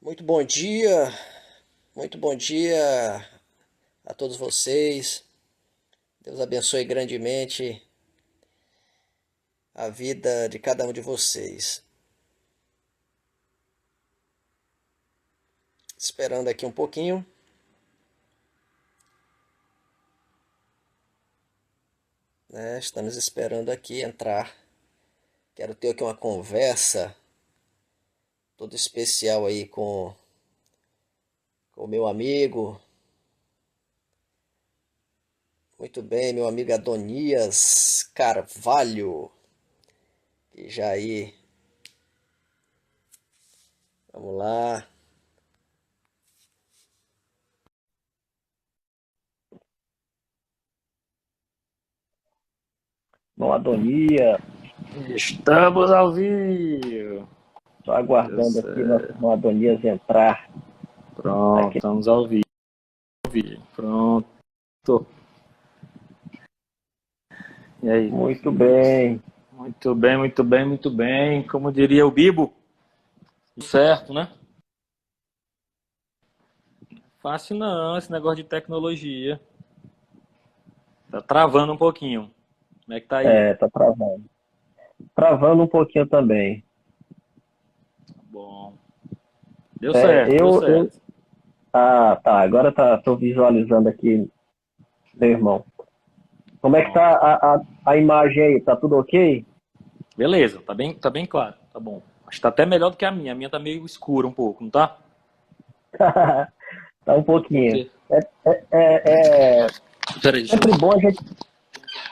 Muito muito bom dia a todos vocês. Deus abençoe grandemente a vida de cada um de vocês. Esperando aqui um pouquinho, né? Estamos esperando aqui entrar. Quero ter aqui uma conversa toda especial aí com o meu amigo. Muito bem, meu amigo Adonias Carvalho. E já aí, vamos lá. Bom, Adonias, Estamos ao vivo. só Deu aguardando aqui nosso certo. irmão Adonias entrar Pronto, aqui. estamos ao vivo. Pronto. E aí? Muito bem. Muito bem, muito bem, muito bem. Como diria o Bibo, tudo certo, né? Fácil não, esse negócio de tecnologia. Tá travando um pouquinho. Como é que tá aí? Tá travando. Travando um pouquinho também. Tá bom. Deu É, certo, deu eu... certo. Ah, tá. Agora tô visualizando aqui, meu irmão. Como é que tá Pronto. a imagem aí? Tá tudo ok? Beleza, tá bem claro. Tá bom. Acho que tá até melhor do que a minha. A minha tá meio escura um pouco, não tá? Tá um É pouquinho. porque. É, é Peraí, deixa eu sempre bom a gente...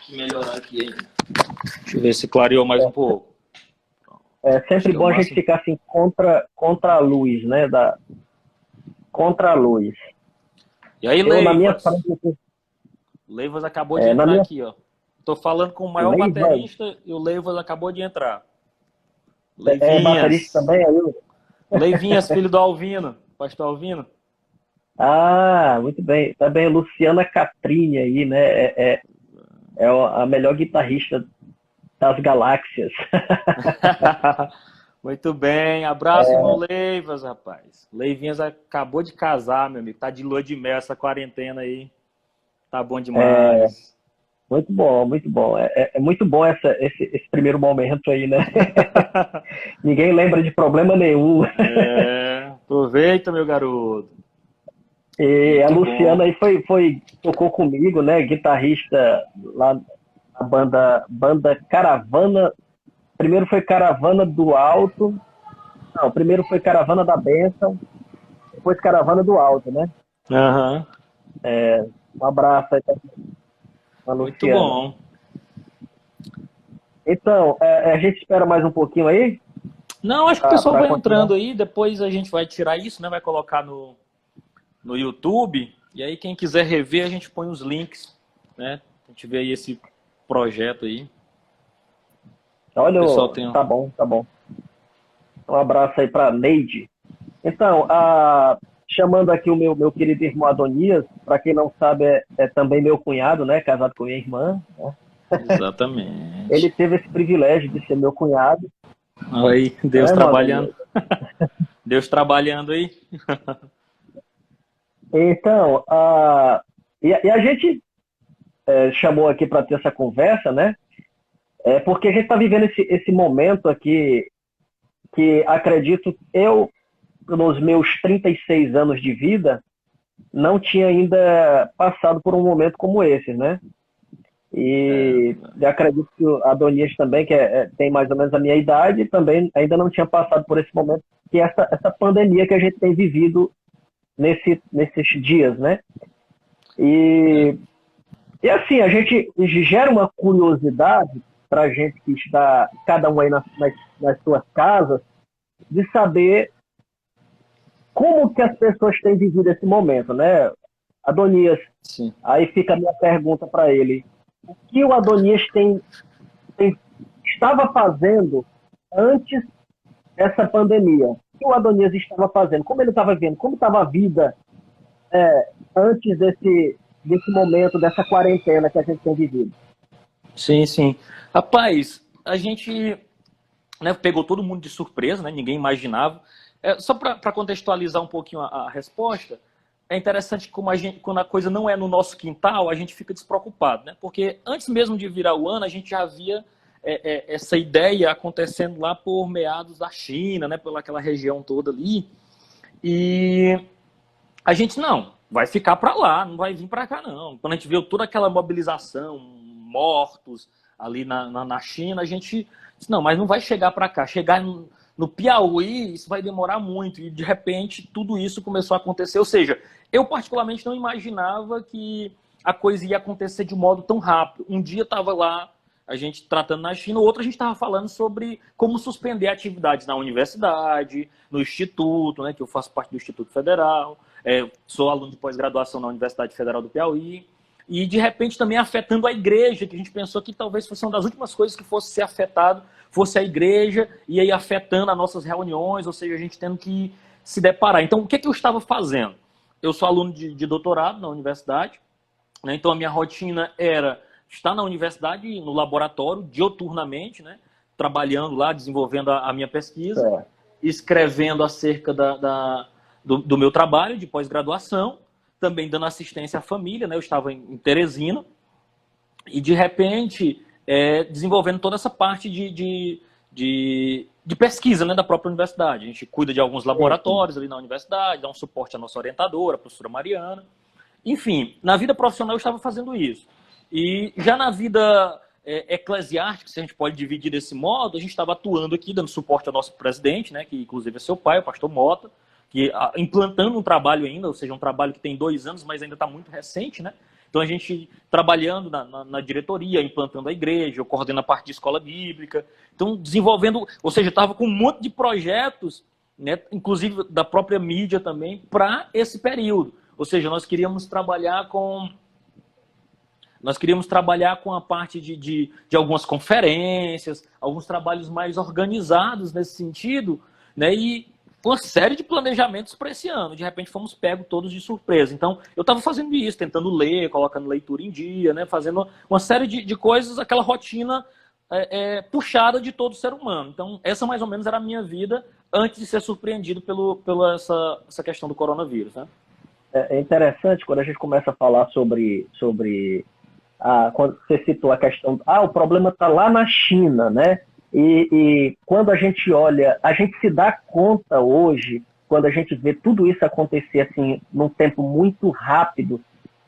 melhorar aqui ainda. Deixa eu ver se clareou mais um pouco. É Acho sempre que é o bom a gente máximo. ficar assim contra a luz, né? Contra a luz. E aí, Eu, na minha Leivas? frente, aqui, Leivas acabou de na entrar minha aqui, ó. Tô falando com o maior Leivas, baterista e o Leivas acabou de entrar. é baterista Leivinhas. também, aí? Leivinhas, filho do Alvino. Pastor Alvino. Ah, muito bem. Também Luciana Catrini aí, né? A melhor guitarrista das galáxias. Muito bem. Abraço, irmão Leivas, rapaz. Leivinhas acabou de casar, meu amigo. Tá de lua de mel essa quarentena aí. Tá bom demais. Muito bom, muito bom. É muito bom esse primeiro momento aí, né? Ninguém lembra de problema nenhum. Aproveita, meu garoto. E a Muito Luciana bom. aí tocou comigo, né? Guitarrista lá na banda Caravana. Primeiro foi Caravana do Alto. Não, primeiro foi Caravana da Bênção, depois Caravana do Alto, né? Aham. Um abraço aí pra Muito Luciana. bom. Então, a gente espera mais um pouquinho aí Não, acho que o pessoal para vai continuar. entrando aí, depois a gente vai tirar isso, né? Vai colocar no YouTube. E aí, quem quiser rever, a gente põe os links, né? A gente vê aí esse projeto aí. O Olha, pessoal tem. tá bom, tá bom. Um abraço aí para Neide. Então, chamando aqui o meu querido irmão Adonias, para quem não sabe, é também meu cunhado, né? Casado com minha irmã. Né? Ele Exatamente. teve esse privilégio de ser meu cunhado, Aí, né, Deus irmão trabalhando. Adonias? Deus trabalhando aí. Então, e a gente chamou aqui para ter essa conversa, né? Porque a gente está vivendo esse momento aqui que acredito eu, nos meus 36 anos de vida, não tinha ainda passado por um momento como esse, né? E acredito que a Adonias também, que tem mais ou menos a minha idade, também ainda não tinha passado por esse momento, que é essa pandemia que a gente tem vivido nesses dias, né? E, e assim, a gente gera uma curiosidade para a gente que está, cada um aí nas suas casas, de saber como que as pessoas têm vivido esse momento, né? Adonias, Sim. aí fica a minha pergunta para ele. O que o Adonias estava fazendo antes dessa pandemia? O que o Adonias estava fazendo? Como ele estava vendo? Como estava a vida antes desse momento, dessa quarentena que a gente tem vivido? Sim, sim. Rapaz, a gente, né, pegou todo mundo de surpresa, né? Ninguém imaginava. Só para contextualizar um pouquinho a resposta, é interessante como quando a coisa não é no nosso quintal, a gente fica despreocupado, né? Porque antes mesmo de virar o ano, a gente já via essa ideia acontecendo lá por meados da China, né? Pelaquela região toda ali. E a gente não, vai ficar para lá, não vai vir para cá não. Quando a gente viu toda aquela mobilização, mortos ali na China, a gente disse, não, mas não vai chegar para cá. Chegar no Piauí, isso vai demorar muito. E de repente tudo isso começou a acontecer. Ou seja, eu particularmente não imaginava que a coisa ia acontecer de modo tão rápido. Um dia estava lá, a gente tratando na China, o outro a gente estava falando sobre como suspender atividades na universidade, no instituto, né, que eu faço parte do Instituto Federal, sou aluno de pós-graduação na Universidade Federal do Piauí, e de repente também afetando a igreja, que a gente pensou que talvez fosse uma das últimas coisas que fosse ser afetado, fosse a igreja, e aí afetando as nossas reuniões, ou seja, a gente tendo que se deparar. Então, o que eu estava fazendo? Eu sou aluno de doutorado na universidade, né, então a minha rotina era estar na universidade, no laboratório, dioturnamente, né, trabalhando lá, desenvolvendo a minha pesquisa, escrevendo acerca do meu trabalho de pós-graduação, também dando assistência à família, né, eu estava em Teresina, e de repente desenvolvendo toda essa parte de pesquisa, né, da própria universidade. A gente cuida de alguns laboratórios ali na universidade, dá um suporte à nossa orientadora, a professora Mariana. Enfim, na vida profissional eu estava fazendo isso. E já na vida eclesiástica, se a gente pode dividir desse modo, a gente estava atuando aqui, dando suporte ao nosso presidente, né, que inclusive é seu pai, o pastor Mota, que implantando um trabalho ainda, ou seja, um trabalho que tem 2 anos, mas ainda está muito recente, né? Então a gente trabalhando na diretoria, implantando a igreja, eu coordeno a parte de escola bíblica, então desenvolvendo, ou seja, estava com um monte de projetos, né, inclusive da própria mídia também, para esse período. Ou seja, nós queríamos trabalhar com a parte de algumas conferências, alguns trabalhos mais organizados nesse sentido, né? E uma série de planejamentos para esse ano. De repente fomos pegos todos de surpresa. Então, eu estava fazendo isso, tentando ler, colocando leitura em dia, né? Fazendo uma série de coisas, aquela rotina puxada de todo ser humano. Então, essa mais ou menos era a minha vida antes de ser surpreendido pela essa questão do coronavírus, né? É interessante quando a gente começa a falar sobre quando você citou a questão, o problema está lá na China, né? E quando a gente olha, a gente se dá conta hoje, quando a gente vê tudo isso acontecer assim, num tempo muito rápido,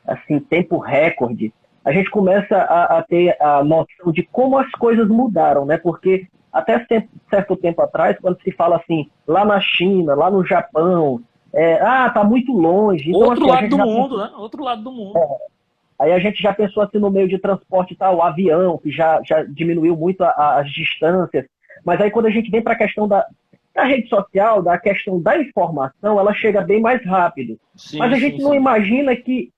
assim, tempo recorde, a gente começa a ter a noção de como as coisas mudaram, né? Porque até certo tempo atrás, quando se fala assim, lá na China, lá no Japão, tá muito longe. Então, outro lado do mundo, né? Outro lado do mundo. Aí a gente já pensou assim no meio de transporte e tal, o avião, que já diminuiu muito as distâncias. Mas aí quando a gente vem para a questão da rede social, da questão da informação, ela chega bem mais rápido. Sim, mas a gente não imagina que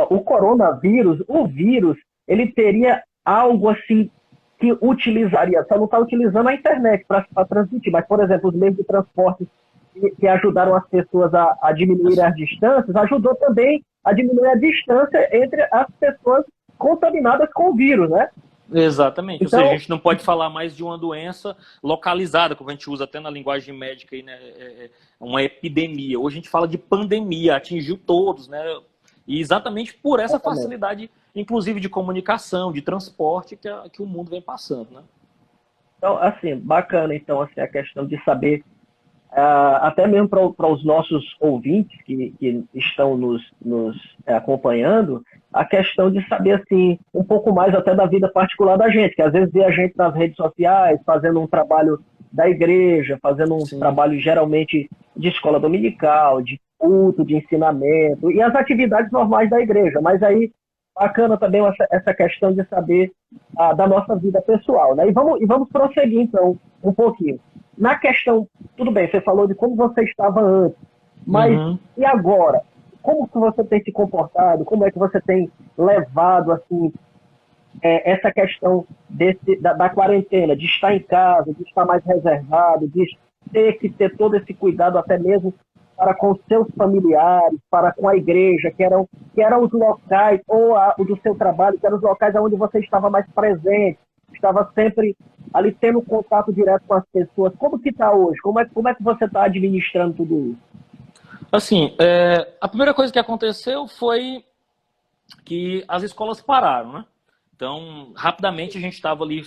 o coronavírus, o vírus, ele teria algo assim que utilizaria, só não está utilizando a internet para transmitir, mas, por exemplo, os meios de transporte que ajudaram as pessoas a diminuir as distâncias, ajudou também a diminuir a distância entre as pessoas contaminadas com o vírus, né? Exatamente. Então, ou seja, a gente não pode falar mais de uma doença localizada, como a gente usa até na linguagem médica, aí, né? Uma epidemia. Hoje a gente fala de pandemia, atingiu todos, né? E exatamente por essa facilidade, inclusive de comunicação, de transporte, que o mundo vem passando, né? Então, assim, bacana, então, assim, a questão de saber, até mesmo para os nossos ouvintes que estão nos acompanhando, a questão de saber assim, um pouco mais até da vida particular da gente, que às vezes vê a gente nas redes sociais fazendo um trabalho da igreja, fazendo um trabalho geralmente de escola dominical, de culto, de ensinamento e as atividades normais da igreja, mas aí bacana também essa questão de saber da nossa vida pessoal, né? E vamos prosseguir então um pouquinho. Na questão, tudo bem, você falou de como você estava antes, mas e agora? Como que você tem se comportado? Como é que você tem levado assim, essa questão da quarentena, de estar em casa, de estar mais reservado, de ter que ter todo esse cuidado até mesmo para com os seus familiares, para com a igreja, que eram os locais, ou o do seu trabalho, que eram os locais onde você estava mais presente, estava sempre ali tendo contato direto com as pessoas. Como que está hoje? Como é que você está administrando tudo isso? Assim, a primeira coisa que aconteceu foi que as escolas pararam, né? Então, rapidamente a gente estava ali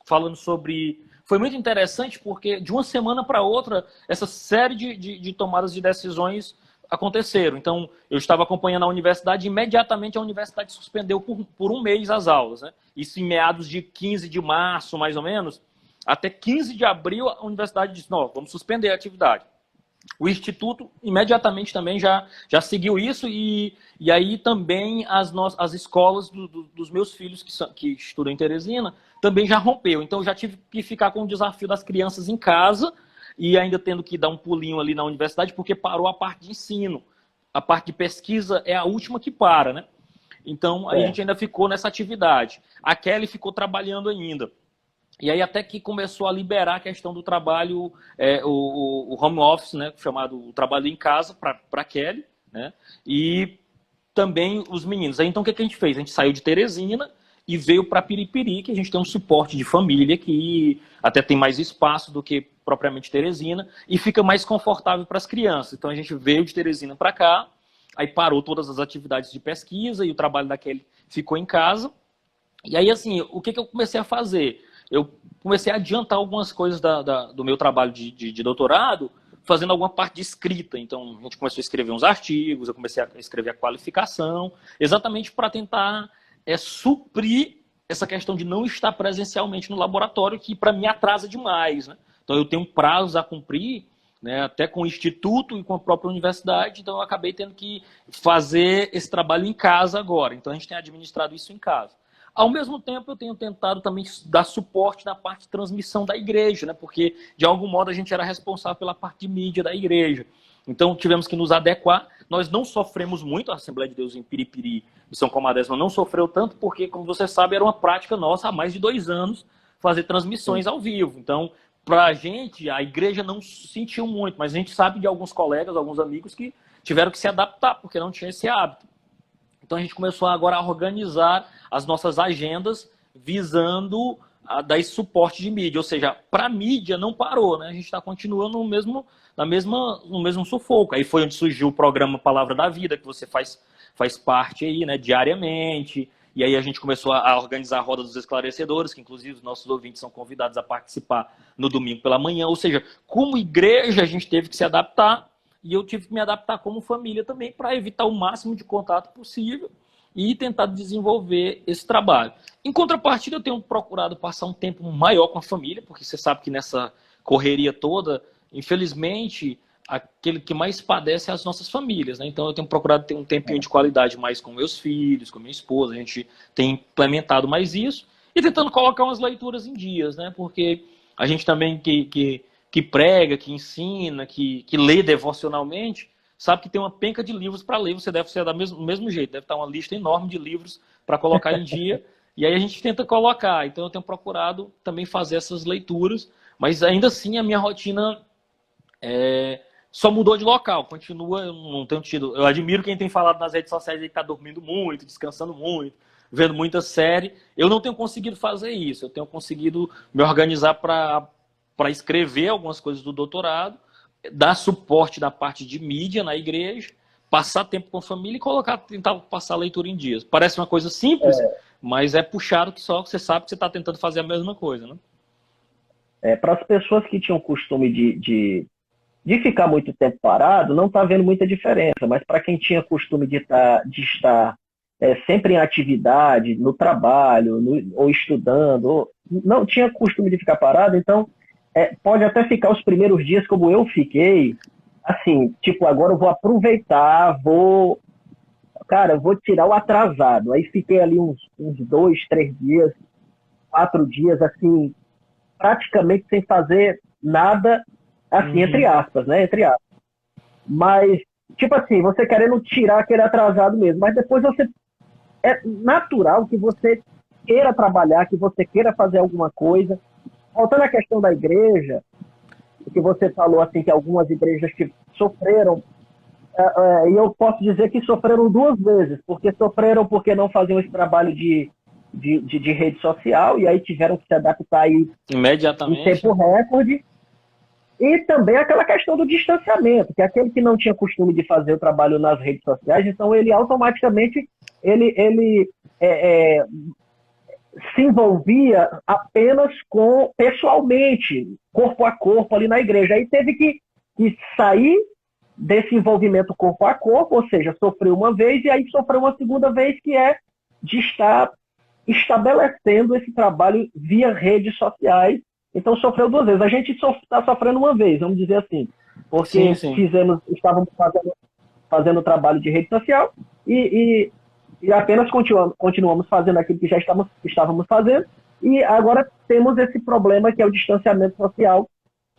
falando sobre... Foi muito interessante porque de uma semana para outra, essa série de tomadas de decisões aconteceram. Então, eu estava acompanhando a universidade e imediatamente a universidade suspendeu por um mês as aulas, né? Isso em meados de 15 de março, mais ou menos. Até 15 de abril, a universidade disse, não, vamos suspender a atividade. O Instituto imediatamente também já seguiu isso e aí também as escolas dos meus filhos que estudam em Teresina também já rompeu. Então eu já tive que ficar com o desafio das crianças em casa e ainda tendo que dar um pulinho ali na universidade porque parou a parte de ensino. A parte de pesquisa é a última que para, né? Então a gente ainda ficou nessa atividade. A Kelly ficou trabalhando ainda. E aí até que começou a liberar a questão do trabalho, o home office, né, chamado o trabalho em casa para a Kelly, né, e também os meninos. Aí, então o que a gente fez? A gente saiu de Teresina e veio para Piripiri, que a gente tem um suporte de família que até tem mais espaço do que propriamente Teresina e fica mais confortável para as crianças. Então a gente veio de Teresina para cá, aí parou todas as atividades de pesquisa e o trabalho da Kelly ficou em casa. E aí assim, o que eu comecei a fazer? Eu comecei a adiantar algumas coisas do meu trabalho de doutorado, fazendo alguma parte de escrita. Então, a gente começou a escrever uns artigos, eu comecei a escrever a qualificação, exatamente para tentar suprir essa questão de não estar presencialmente no laboratório, que para mim atrasa demais, né? Então, eu tenho prazos a cumprir, né, até com o Instituto e com a própria universidade, então eu acabei tendo que fazer esse trabalho em casa agora. Então, a gente tem administrado isso em casa. Ao mesmo tempo, eu tenho tentado também dar suporte na parte de transmissão da igreja, né? Porque, de algum modo, a gente era responsável pela parte de mídia da igreja. Então, tivemos que nos adequar. Nós não sofremos muito, a Assembleia de Deus em Piripiri e São Comadésima não sofreu tanto, porque, como você sabe, era uma prática nossa há mais de 2 anos fazer transmissões ao vivo. Então, para a gente, a igreja não sentiu muito, mas a gente sabe de alguns colegas, alguns amigos que tiveram que se adaptar, porque não tinha esse hábito. Então a gente começou agora a organizar as nossas agendas visando dar esse suporte de mídia. Ou seja, para a mídia não parou, né? A gente está continuando no mesmo sufoco. Aí foi onde surgiu o programa Palavra da Vida, que você faz parte aí, né, diariamente. E aí a gente começou a organizar a Roda dos Esclarecedores, que inclusive os nossos ouvintes são convidados a participar no domingo pela manhã. Ou seja, como igreja a gente teve que se adaptar. E eu tive que me adaptar como família também para evitar o máximo de contato possível e tentar desenvolver esse trabalho. Em contrapartida, eu tenho procurado passar um tempo maior com a família, porque você sabe que nessa correria toda, infelizmente, aquele que mais padece é as nossas famílias, né? Então eu tenho procurado ter um tempinho de qualidade mais com meus filhos, com minha esposa, a gente tem implementado mais isso e tentando colocar umas leituras em dias, né? Porque a gente também que prega, que ensina, que lê devocionalmente, sabe que tem uma penca de livros para ler, você deve ser do mesmo jeito, deve estar uma lista enorme de livros para colocar em dia, e aí a gente tenta colocar. Então eu tenho procurado também fazer essas leituras, mas ainda assim a minha rotina só mudou de local, continua, eu não tenho tido... Eu admiro quem tem falado nas redes sociais que está dormindo muito, descansando muito, vendo muita série. Eu não tenho conseguido fazer isso, eu tenho conseguido me organizar para escrever algumas coisas do doutorado, dar suporte na parte de mídia na igreja, passar tempo com a família e tentar passar a leitura em dias. Parece uma coisa simples, mas é puxado que só você sabe que você está tentando fazer a mesma coisa, né? Para as pessoas que tinham costume de ficar muito tempo parado, não está vendo muita diferença, mas para quem tinha costume de estar sempre em atividade, no trabalho, ou estudando, ou não tinha costume de ficar parado, então pode até ficar os primeiros dias como eu fiquei, assim, tipo, agora eu vou aproveitar, vou tirar o atrasado. Aí fiquei ali uns 2, 3 dias, 4 dias, assim, praticamente sem fazer nada, assim, entre aspas, né? Entre aspas. Mas, tipo assim, você querendo tirar aquele atrasado mesmo, mas depois é natural que você queira trabalhar, que você queira fazer alguma coisa. Voltando à questão da igreja, que você falou assim que algumas igrejas que sofreram, e eu posso dizer que sofreram 2 vezes, porque sofreram porque não faziam esse trabalho de de rede social, e aí tiveram que se adaptar aí em Imediatamente. tempo recorde. E também aquela questão do distanciamento, que aquele que não tinha costume de fazer o trabalho nas redes sociais, então ele automaticamente ele se envolvia apenas pessoalmente, corpo a corpo ali na igreja. Aí teve que sair desse envolvimento corpo a corpo, ou seja, sofreu uma vez e aí sofreu uma segunda vez, que é de estar estabelecendo esse trabalho via redes sociais. Então sofreu duas vezes. A gente está sofrendo uma vez, vamos dizer assim, porque estávamos fazendo o trabalho de rede social e apenas continuamos fazendo aquilo que já estávamos fazendo, e agora temos esse problema que é o distanciamento social,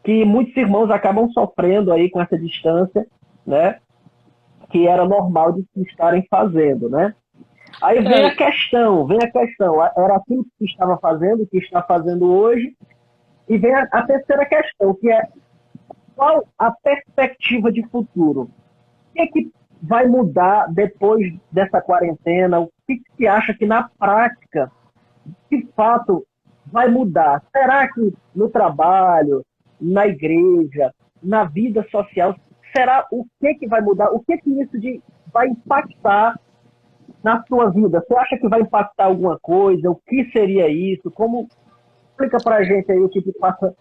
que muitos irmãos acabam sofrendo aí com essa distância, né, que era normal de se estarem fazendo, né. Aí vem a questão, era aquilo que estava fazendo, que está fazendo hoje, e vem a terceira questão, que é qual a perspectiva de futuro? O que é que vai mudar depois dessa quarentena? O que se acha que na prática, de fato, vai mudar? Será que no trabalho, na igreja, na vida social, será o que vai mudar? O que isso vai impactar na sua vida? Você acha que vai impactar alguma coisa? O que seria isso? Como explica pra gente aí o que passa,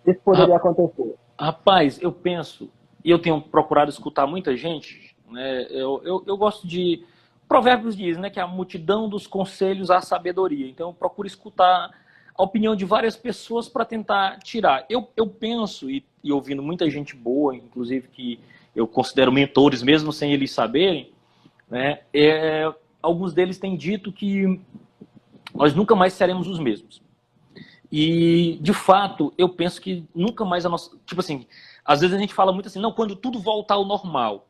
isso poderia acontecer? Rapaz, eu penso, e eu tenho procurado escutar muita gente, né? Eu gosto de... Provérbios diz, né, que a multidão dos conselhos há sabedoria. Então eu procuro escutar a opinião de várias pessoas para tentar tirar. Eu penso, e ouvindo muita gente boa, inclusive que eu considero mentores, mesmo sem eles saberem, né, alguns deles têm dito que nós nunca mais seremos os mesmos. E, de fato, eu penso que nunca mais a nossa... Tipo assim, às vezes a gente fala muito assim, não, quando tudo voltar ao normal.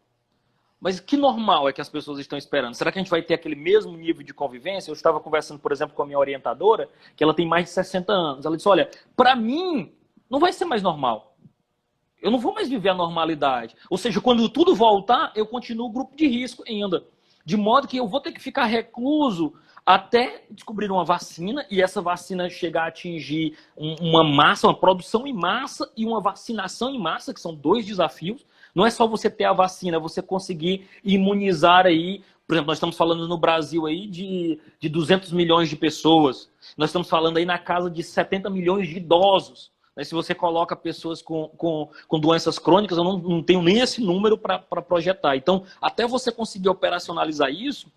Mas que normal é que as pessoas estão esperando? Será que a gente vai ter aquele mesmo nível de convivência? Eu estava conversando, por exemplo, com a minha orientadora, que ela tem mais de 60 anos. Ela disse, olha, para mim, não vai ser mais normal. Eu não vou mais viver a normalidade. Ou seja, quando tudo voltar, eu continuo grupo de risco ainda. De modo que eu vou ter que ficar recluso até descobrir uma vacina, e essa vacina chegar a atingir uma massa, uma produção em massa e uma vacinação em massa, que são dois desafios. Não é só você ter a vacina, é você conseguir imunizar aí. Por exemplo, nós estamos falando no Brasil aí de 200 milhões de pessoas. Nós estamos falando aí na casa de 70 milhões de idosos. Se você coloca pessoas com doenças crônicas, eu não tenho nem esse número para projetar. Então, até você conseguir operacionalizar isso,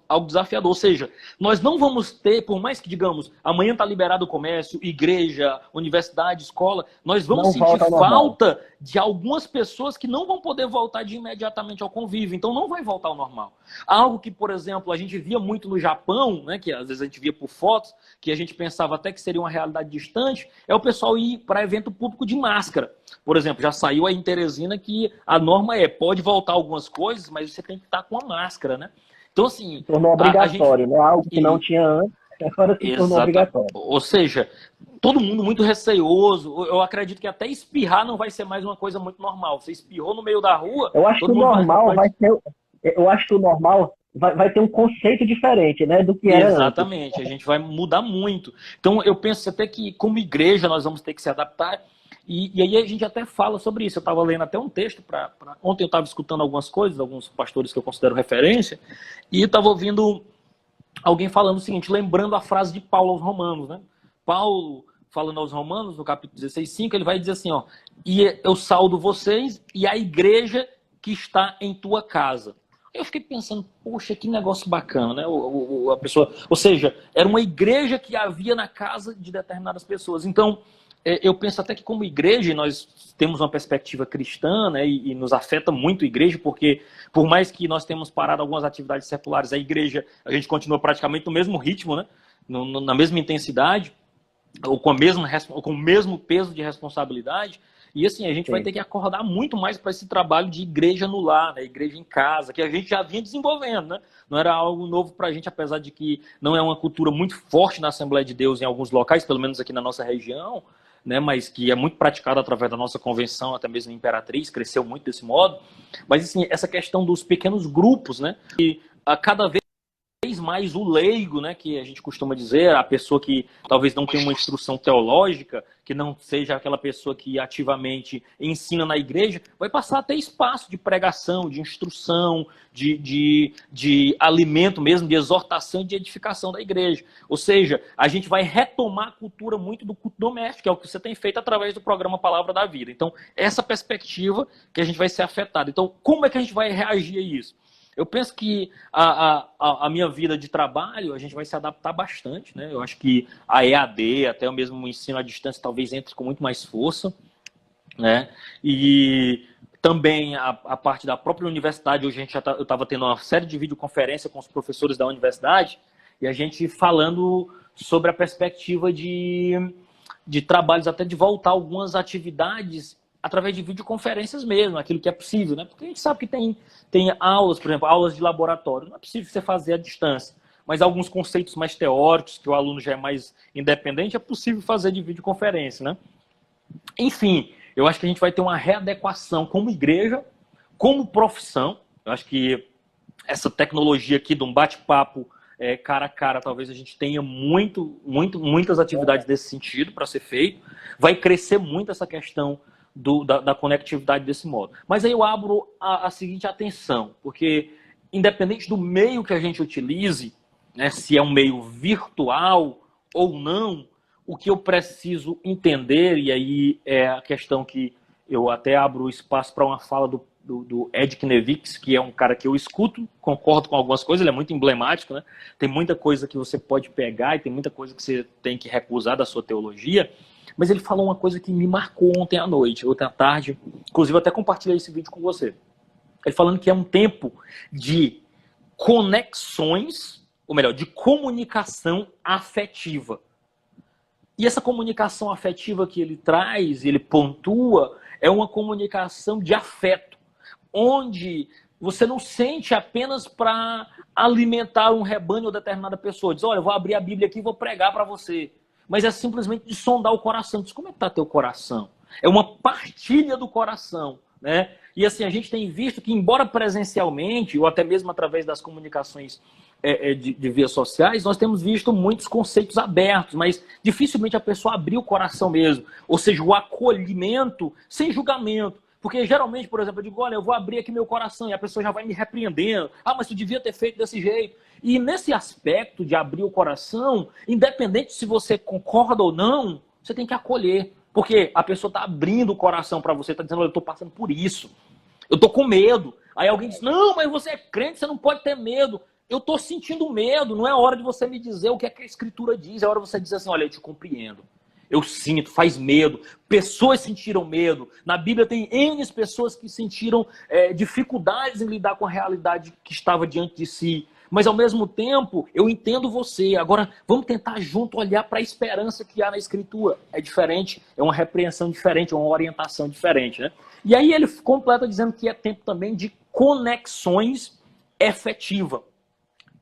algo desafiador. Ou seja, nós não vamos ter, por mais que digamos, amanhã está liberado o comércio, igreja, universidade, escola, nós vamos sentir falta de algumas pessoas que não vão poder voltar de imediatamente ao convívio. Então não vai voltar ao normal. Algo que, por exemplo, a gente via muito no Japão, né, que às vezes a gente via por fotos, que a gente pensava até que seria uma realidade distante, é o pessoal ir para evento público de máscara. Por exemplo, já saiu aí em Teresina que a norma pode voltar algumas coisas, mas você tem que estar com a máscara, né? Então, assim... Tornou obrigatório, né? Algo que não tinha antes, agora se tornou obrigatório. Ou seja, todo mundo muito receoso. Eu acredito que até espirrar não vai ser mais uma coisa muito normal. Você espirrou no meio da rua... Eu acho que o normal vai ter... Eu acho que o normal vai ter um conceito diferente, né, do que era Exatamente, antes. A gente vai mudar muito. Então, eu penso até que, como igreja, nós vamos ter que se adaptar. E aí a gente até fala sobre isso. Eu estava lendo até um texto, ontem eu estava escutando algumas coisas, alguns pastores que eu considero referência, e estava ouvindo alguém falando o seguinte, lembrando a frase de Paulo aos Romanos, né? Paulo, falando aos Romanos, no capítulo 16:5, ele vai dizer assim, ó, e eu saúdo vocês e a igreja que está em tua casa. Eu fiquei pensando, poxa, que negócio bacana, né? A pessoa, ou seja, era uma igreja que havia na casa de determinadas pessoas. Então, eu penso até que como igreja, nós temos uma perspectiva cristã, né, e nos afeta muito a igreja, porque por mais que nós tenhamos parado algumas atividades seculares, a igreja, a gente continua praticamente no mesmo ritmo, né, na mesma intensidade, ou com o mesmo peso de responsabilidade. E assim, a gente vai ter que acordar muito mais para esse trabalho de igreja no lar, né, igreja em casa, que a gente já vinha desenvolvendo, né? Não era algo novo para a gente, apesar de que não é uma cultura muito forte na Assembleia de Deus em alguns locais, pelo menos aqui na nossa região, né, mas que é muito praticado através da nossa convenção, até mesmo Imperatriz, cresceu muito desse modo. Mas assim, essa questão dos pequenos grupos, né, que a cada vez mais o leigo, né, que a gente costuma dizer, a pessoa que talvez não tenha uma instrução teológica, que não seja aquela pessoa que ativamente ensina na igreja, vai passar a ter espaço de pregação, de instrução, de alimento mesmo, de exortação e de edificação da igreja. Ou seja, a gente vai retomar a cultura muito do culto doméstico, que é o que você tem feito através do programa Palavra da Vida. Então, essa perspectiva que a gente vai ser afetado. Então, como é que a gente vai reagir a isso? Eu penso que a minha vida de trabalho, a gente vai se adaptar bastante, né? Eu acho que a EAD, até o mesmo ensino à distância, talvez entre com muito mais força, né? E também a parte da própria universidade, hoje eu estava tendo uma série de videoconferência com os professores da universidade, e a gente falando sobre a perspectiva de trabalhos, até de voltar algumas atividades através de videoconferências mesmo, aquilo que é possível, né? Porque a gente sabe que tem aulas, por exemplo, aulas de laboratório. Não é possível você fazer à distância, mas alguns conceitos mais teóricos, que o aluno já é mais independente, é possível fazer de videoconferência, né? Enfim, eu acho que a gente vai ter uma readequação como igreja, como profissão. Eu acho que essa tecnologia aqui de um bate-papo cara a cara, talvez a gente tenha muitas atividades desse sentido para ser feito. Vai crescer muito essa questão da conectividade desse modo. Mas aí eu abro a seguinte atenção, porque independente do meio que a gente utilize, né, se é um meio virtual ou não, o que eu preciso entender, e aí é a questão que eu até abro espaço para uma fala do Ed Knevix, que é um cara que eu escuto, concordo com algumas coisas, ele é muito emblemático, né? Tem muita coisa que você pode pegar e tem muita coisa que você tem que recusar da sua teologia, mas ele falou uma coisa que me marcou ontem à noite, ontem à tarde, inclusive eu até compartilhei esse vídeo com você. Ele falando que é um tempo de conexões, ou melhor, de comunicação afetiva. E essa comunicação afetiva que ele traz, ele pontua, é uma comunicação de afeto, onde você não sente apenas para alimentar um rebanho ou determinada pessoa. Diz, olha, eu vou abrir a Bíblia aqui e vou pregar para você. Mas é simplesmente de sondar o coração. Diz, como é que está teu coração? É uma partilha do coração, né? E assim, a gente tem visto que, embora presencialmente, ou até mesmo através das comunicações de vias sociais, nós temos visto muitos conceitos abertos, mas dificilmente a pessoa abriu o coração mesmo. Ou seja, o acolhimento sem julgamento. Porque geralmente, por exemplo, eu digo, olha, eu vou abrir aqui meu coração, e a pessoa já vai me repreendendo. Ah, mas tu devia ter feito desse jeito. E nesse aspecto de abrir o coração, independente se você concorda ou não, você tem que acolher. Porque a pessoa está abrindo o coração para você, está dizendo, olha, eu estou passando por isso. Eu estou com medo. Aí alguém diz, não, mas você é crente, você não pode ter medo. Eu estou sentindo medo, não é hora de você me dizer o que é que a Escritura diz, é hora de você dizer assim, olha, eu te compreendo. Eu sinto, faz medo. Pessoas sentiram medo. Na Bíblia tem N pessoas que sentiram dificuldades em lidar com a realidade que estava diante de si. Mas ao mesmo tempo, eu entendo você. Agora, vamos tentar junto olhar para a esperança que há na Escritura. É diferente, é uma repreensão diferente, é uma orientação diferente, né? E aí ele completa dizendo que é tempo também de conexões efetivas.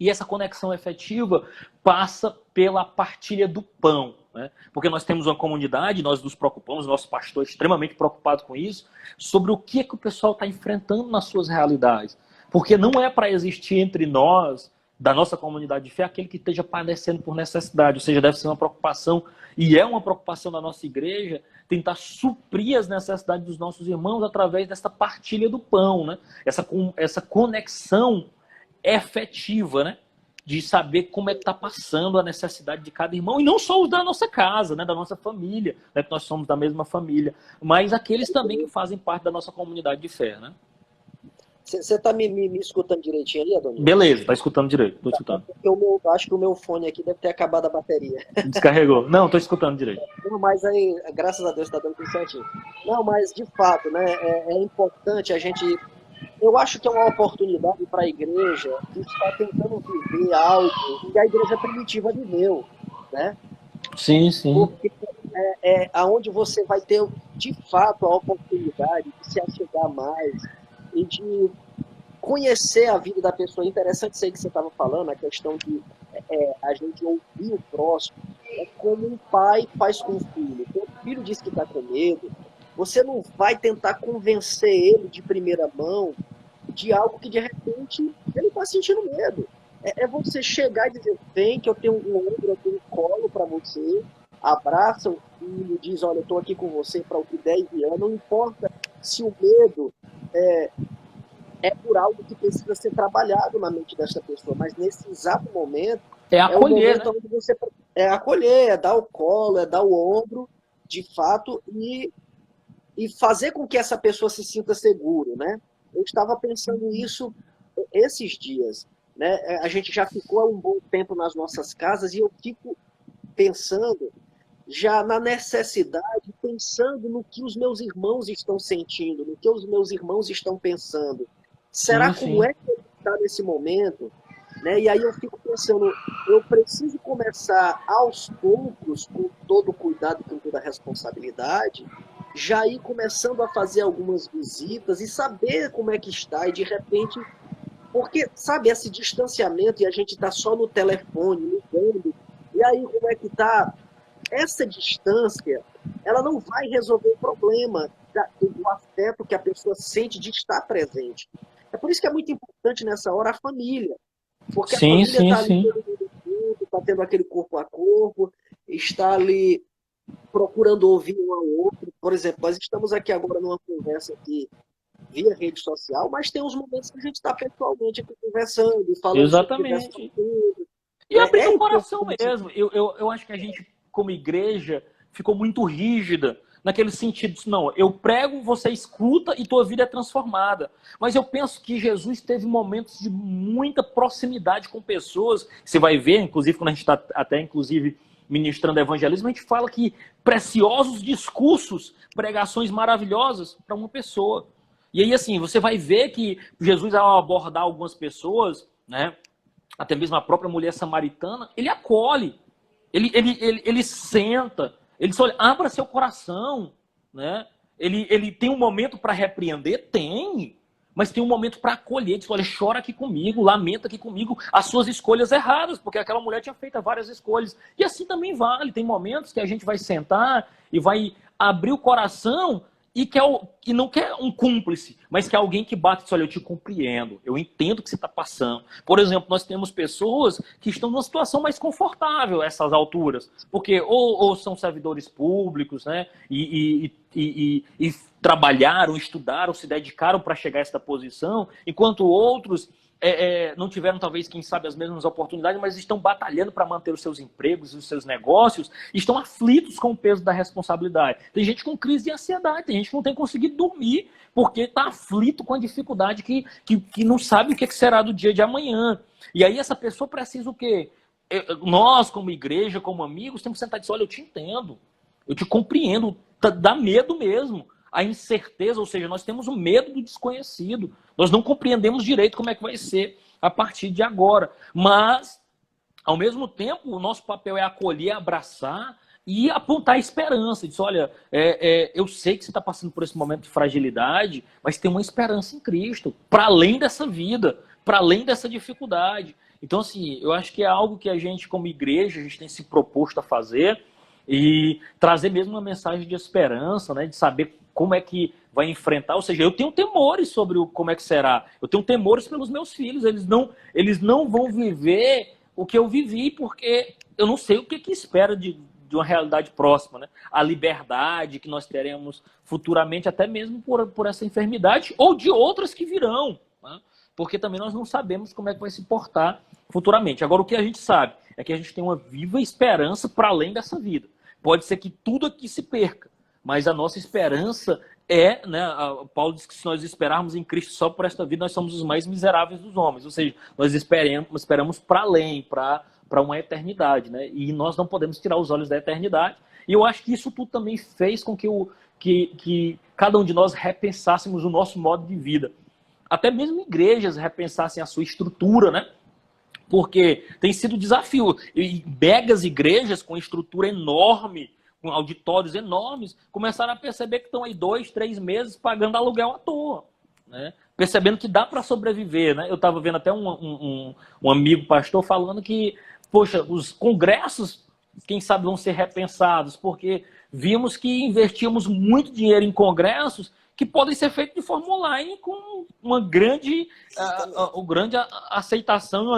E essa conexão efetiva passa pela partilha do pão, né? Porque nós temos uma comunidade, nós nos preocupamos, nosso pastor é extremamente preocupado com isso, sobre o que o pessoal está enfrentando nas suas realidades. Porque não é para existir entre nós, da nossa comunidade de fé, aquele que esteja padecendo por necessidade. Ou seja, deve ser uma preocupação, e é uma preocupação da nossa igreja, tentar suprir as necessidades dos nossos irmãos através dessa partilha do pão, né? Essa conexão efetiva, né? De saber como é que está passando a necessidade de cada irmão, e não só os da nossa casa, né? Da nossa família, né? Que nós somos da mesma família, mas aqueles também que fazem parte da nossa comunidade de fé, né? Você está me escutando direitinho ali, Adonis? Beleza, está escutando direito, estou escutando. Acho que o meu fone aqui deve ter acabado a bateria. Descarregou. Não, estou escutando direito. Não, mas aí, graças a Deus, está dando tudo certinho. Não, mas de fato, né? É importante a gente... Eu acho que é uma oportunidade para a igreja que está tentando viver algo que a igreja primitiva viveu, né? Sim, sim. Porque é aonde você vai ter, de fato, a oportunidade de se achegar mais e de conhecer a vida da pessoa. Interessante isso aí que você estava falando, a questão de a gente ouvir o próximo. É como um pai faz com o filho. Quando o filho diz que está com medo, você não vai tentar convencer ele de primeira mão de algo que, de repente, ele está sentindo medo. É você chegar e dizer, vem que eu tenho um ombro, eu tenho um colo para você, abraça o filho, diz, olha, eu estou aqui com você para o que der e vier. Não importa se o medo é por algo que precisa ser trabalhado na mente dessa pessoa, mas nesse exato momento, É é o acolher, momento né? onde você é acolher, é dar o colo, é dar o ombro, de fato, e fazer com que essa pessoa se sinta seguro, né? Eu estava pensando nisso esses dias, né? A gente já ficou há um bom tempo nas nossas casas e eu fico pensando já na necessidade, pensando no que os meus irmãos estão sentindo, no que os meus irmãos estão pensando. Será Sim, como sim. é que ele está nesse momento? Né? E aí eu fico pensando, eu preciso começar aos poucos, com todo o cuidado e com toda a responsabilidade, já ir começando a fazer algumas visitas e saber como é que está, e de repente, porque, sabe, esse distanciamento e a gente está só no telefone, ligando, e aí como é que está? Essa distância, ela não vai resolver o problema do afeto que a pessoa sente de estar presente. É por isso que é muito importante nessa hora a família, porque a Sim, família sim, está ali sim. todo mundo junto, está tendo aquele corpo a corpo, está ali procurando ouvir um ao outro. Por exemplo, nós estamos aqui agora numa conversa aqui via rede social, mas tem uns momentos que a gente está pessoalmente aqui conversando, falando sobre diversos Exatamente. assuntos. E Né? abrindo É o coração importante. mesmo. Eu acho que a gente, como igreja, ficou muito rígida naquele sentido. Não, eu prego, você escuta e tua vida é transformada. Mas eu penso que Jesus teve momentos de muita proximidade com pessoas. Você vai ver, inclusive, quando a gente está até, inclusive, ministrando evangelismo, a gente fala que preciosos discursos, pregações maravilhosas para uma pessoa. E aí, assim, você vai ver que Jesus, ao abordar algumas pessoas, né, até mesmo a própria mulher samaritana, ele acolhe, ele senta, ele só abra seu coração, né? Ele tem um momento para repreender? Tem, mas tem um momento para acolher, diz, olha, chora aqui comigo, lamenta aqui comigo as suas escolhas erradas, porque aquela mulher tinha feito várias escolhas. E assim também vale, tem momentos que a gente vai sentar e vai abrir o coração e não quer um cúmplice, mas quer alguém que bate e diz, olha, eu te compreendo, eu entendo o que você está passando. Por exemplo, nós temos pessoas que estão numa situação mais confortável a essas alturas, porque ou são servidores públicos, né, e trabalharam, estudaram, se dedicaram para chegar a essa posição, enquanto outros não tiveram, talvez, quem sabe, as mesmas oportunidades, mas estão batalhando para manter os seus empregos e os seus negócios, e estão aflitos com o peso da responsabilidade. Tem gente com crise de ansiedade, tem gente que não tem conseguido dormir, porque está aflito com a dificuldade que não sabe o que será do dia de amanhã. E aí essa pessoa precisa o quê? Nós, como igreja, como amigos, temos que sentar e dizer, olha, eu te entendo, eu te compreendo, dá medo mesmo. A incerteza, ou seja, nós temos o medo do desconhecido. Nós não compreendemos direito como é que vai ser a partir de agora. Mas, ao mesmo tempo, o nosso papel é acolher, abraçar e apontar a esperança. Diz, olha, eu sei que você está passando por esse momento de fragilidade, mas tem uma esperança em Cristo, para além dessa vida, para além dessa dificuldade. Então, assim, eu acho que é algo que a gente, como igreja, a gente tem se proposto a fazer e trazer mesmo uma mensagem de esperança, né, de saber como é que vai enfrentar, ou seja, eu tenho temores sobre como é que será, eu tenho temores pelos meus filhos, eles não vão viver o que eu vivi, porque eu não sei o que espera de uma realidade próxima, né? A liberdade que nós teremos futuramente, até mesmo por essa enfermidade, ou de outras que virão, né? Porque também nós não sabemos como é que vai se portar futuramente. Agora, o que a gente sabe é que a gente tem uma viva esperança para além dessa vida. Pode ser que tudo aqui se perca, mas a nossa esperança né, Paulo diz que se nós esperarmos em Cristo só por esta vida, nós somos os mais miseráveis dos homens. Ou seja, nós esperamos para além, para uma eternidade, né? E nós não podemos tirar os olhos da eternidade. E eu acho que isso tudo também fez com que cada um de nós repensássemos o nosso modo de vida. Até mesmo igrejas repensassem a sua estrutura, né? Porque tem sido desafio. E megas igrejas com estrutura enorme, com auditórios enormes, começaram a perceber que estão aí 2, 3 meses pagando aluguel à toa, né? Percebendo que dá para sobreviver, né? Eu estava vendo até um amigo pastor falando que, poxa, os congressos, quem sabe, vão ser repensados, porque vimos que investíamos muito dinheiro em congressos que podem ser feitos de forma online com uma grande, grande aceitação e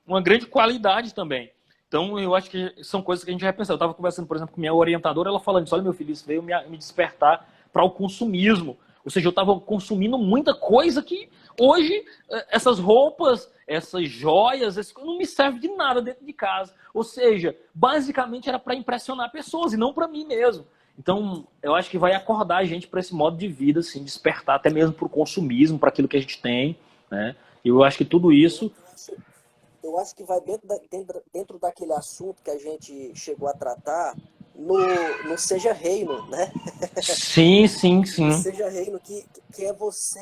uma grande qualidade também. Então, eu acho que são coisas que a gente vai pensar. Eu estava conversando, por exemplo, com minha orientadora, ela falando isso, olha, meu filho, isso veio me despertar para o consumismo. Ou seja, eu estava consumindo muita coisa que hoje, essas roupas, essas joias, não me servem de nada dentro de casa. Ou seja, basicamente era para impressionar pessoas e não para mim mesmo. Então, eu acho que vai acordar a gente para esse modo de vida, assim, despertar até mesmo para o consumismo, para aquilo que a gente tem, né? E eu acho que tudo isso... Eu acho que vai dentro daquele assunto que a gente chegou a tratar no Seja Reino, né? Sim, sim, sim. No Seja Reino, que é você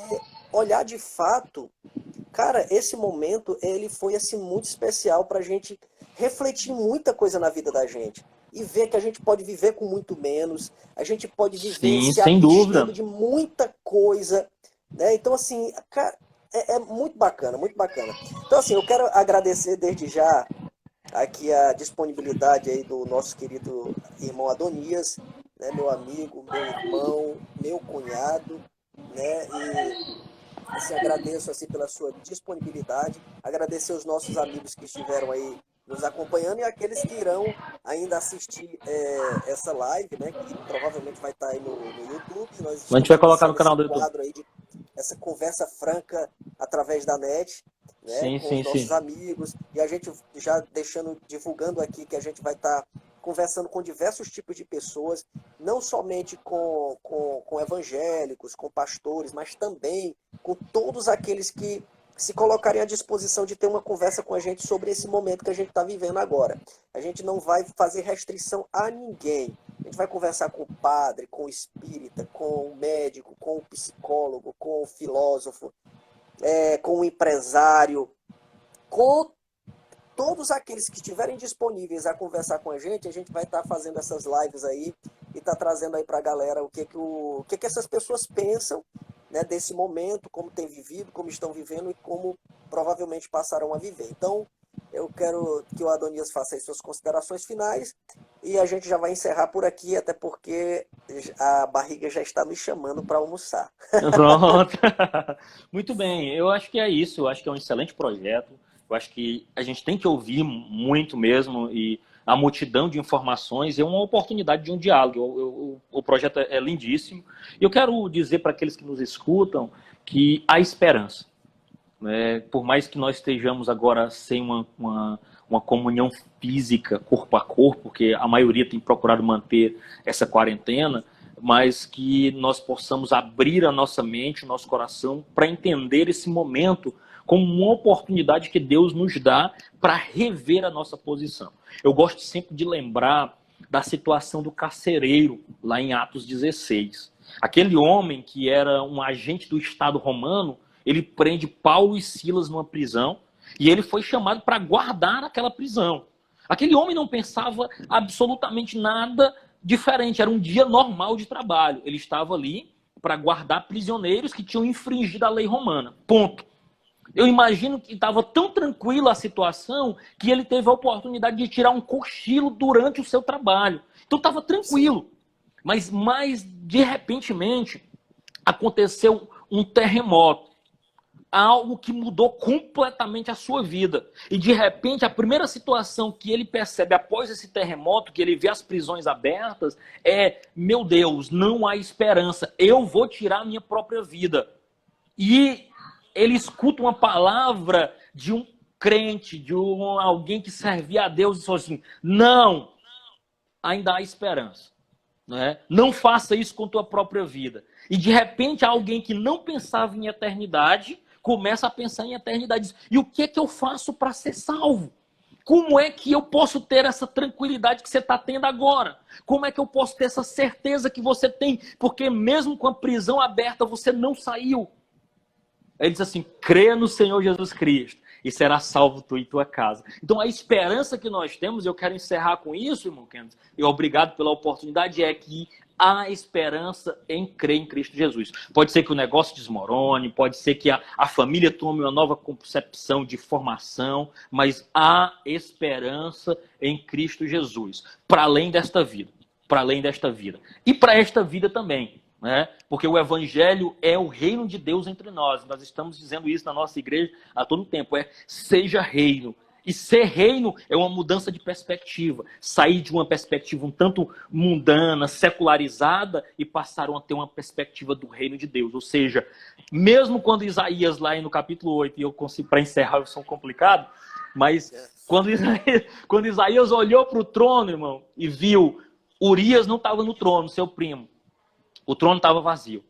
olhar de fato. Cara, esse momento, ele foi assim muito especial para a gente refletir muita coisa na vida da gente. E ver que a gente pode viver com muito menos, a gente pode viver Sim, se sem dúvida. abstendo de muita coisa, né? Então, assim, cara, é muito bacana, muito bacana. Então, assim, eu quero agradecer desde já aqui a disponibilidade aí do nosso querido irmão Adonias, né? Meu amigo, meu irmão, meu cunhado, né? E assim, agradeço assim, pela sua disponibilidade, agradecer os nossos amigos que estiveram aí nos acompanhando e aqueles que irão ainda assistir essa live, né, que provavelmente vai estar aí no YouTube. Nós A gente vai estamos colocar no iniciando canal do esse YouTube. quadro aí de essa conversa franca através da net, né, Sim, com sim, os nossos sim. amigos, e a gente já divulgando aqui que a gente vai estar conversando com diversos tipos de pessoas, não somente com evangélicos, com pastores, mas também com todos aqueles que se colocarem à disposição de ter uma conversa com a gente sobre esse momento que a gente está vivendo agora. A gente não vai fazer restrição a ninguém. A gente vai conversar com o padre, com o espírita, com o médico, com o psicólogo, com o filósofo, com o empresário, com todos aqueles que estiverem disponíveis a conversar com a gente vai estar fazendo essas lives aí e está trazendo aí para a galera o que essas pessoas pensam, né, desse momento, como tem vivido, como estão vivendo e como provavelmente passarão a viver. Então, eu quero que o Adonias faça aí suas considerações finais e a gente já vai encerrar por aqui, até porque a barriga já está me chamando para almoçar. Pronto. Muito bem. Eu acho que é isso. Eu acho que é um excelente projeto. Eu acho que a gente tem que ouvir muito mesmo e a multidão de informações é uma oportunidade de um diálogo. O projeto é lindíssimo. E eu quero dizer para aqueles que nos escutam que há esperança. Né? Por mais que nós estejamos agora sem uma comunhão física, corpo a corpo, porque a maioria tem procurado manter essa quarentena, mas que nós possamos abrir a nossa mente, o nosso coração, para entender esse momento como uma oportunidade que Deus nos dá para rever a nossa posição. Eu gosto sempre de lembrar da situação do carcereiro, lá em Atos 16. Aquele homem que era um agente do Estado romano, ele prende Paulo e Silas numa prisão e ele foi chamado para guardar aquela prisão. Aquele homem não pensava absolutamente nada diferente, era um dia normal de trabalho. Ele estava ali para guardar prisioneiros que tinham infringido a lei romana. Ponto. Eu imagino que estava tão tranquila a situação que ele teve a oportunidade de tirar um cochilo durante o seu trabalho. Então estava tranquilo. Mas de repentemente aconteceu um terremoto. Algo que mudou completamente a sua vida. E de repente, a primeira situação que ele percebe após esse terremoto, que ele vê as prisões abertas, é: meu Deus, não há esperança, eu vou tirar a minha própria vida. E ele escuta uma palavra de um crente, de alguém que servia a Deus e falou assim: não, ainda há esperança. Né? Não faça isso com tua própria vida. E de repente, alguém que não pensava em eternidade começa a pensar em eternidade. E o que é que eu faço para ser salvo? Como é que eu posso ter essa tranquilidade que você está tendo agora? Como é que eu posso ter essa certeza que você tem? Porque mesmo com a prisão aberta, você não saiu. Ele diz assim: crê no Senhor Jesus Cristo e será salvo tu e tua casa. Então a esperança que nós temos, eu quero encerrar com isso, irmão Kenneth, e obrigado pela oportunidade, é que há esperança em crer em Cristo Jesus. Pode ser que o negócio desmorone, pode ser que a família tome uma nova concepção de formação, mas há esperança em Cristo Jesus, para além desta vida. Para além desta vida. E para esta vida também. né? Porque o evangelho é o reino de Deus entre nós. Nós estamos dizendo isso na nossa igreja a todo tempo, seja reino. E ser reino é uma mudança de perspectiva, sair de uma perspectiva um tanto mundana, secularizada, e passaram a ter uma perspectiva do reino de Deus. Ou seja, mesmo quando Isaías, lá no capítulo 8, e eu consigo, para encerrar, eu sou complicado, mas quando Isaías olhou para o trono, irmão, e viu, Urias não estava no trono, seu primo, o trono estava vazio,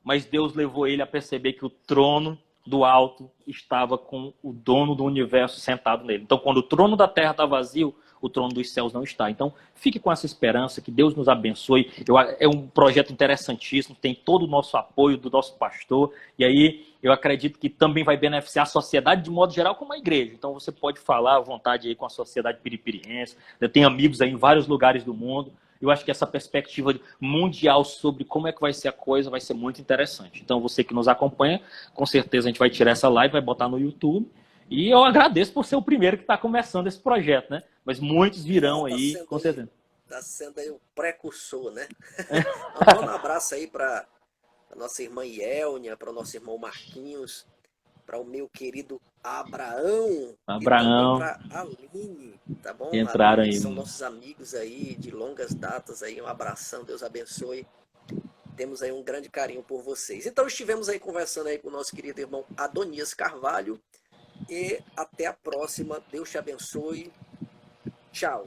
mas Deus levou ele a perceber que o trono do alto estava com o dono do universo sentado nele. Então, quando o trono da terra está vazio, o trono dos céus não está. Então, fique com essa esperança, que Deus nos abençoe. É um projeto interessantíssimo, tem todo o nosso apoio do nosso pastor, e aí eu acredito que também vai beneficiar a sociedade de modo geral, como a igreja. Então, você pode falar à vontade aí com a sociedade piripiriense, tem amigos aí em vários lugares do mundo. Eu acho que essa perspectiva mundial sobre como é que vai ser a coisa vai ser muito interessante. Então, você que nos acompanha, com certeza a gente vai tirar essa live, vai botar no YouTube. E eu agradeço por ser o primeiro que está começando esse projeto, né? Mas muitos virão aí, com certeza. Está sendo aí o precursor, né? Então, um abraço aí para a nossa irmã Yelnia, para o nosso irmão Marquinhos, para o meu querido Abraão. E também para a Aline, tá bom? Entraram Aline, aí. são nossos amigos aí de longas datas aí. Um abração, Deus abençoe. Temos aí um grande carinho por vocês. Então estivemos aí conversando aí com o nosso querido irmão Adonias Carvalho. E até a próxima. Deus te abençoe. Tchau.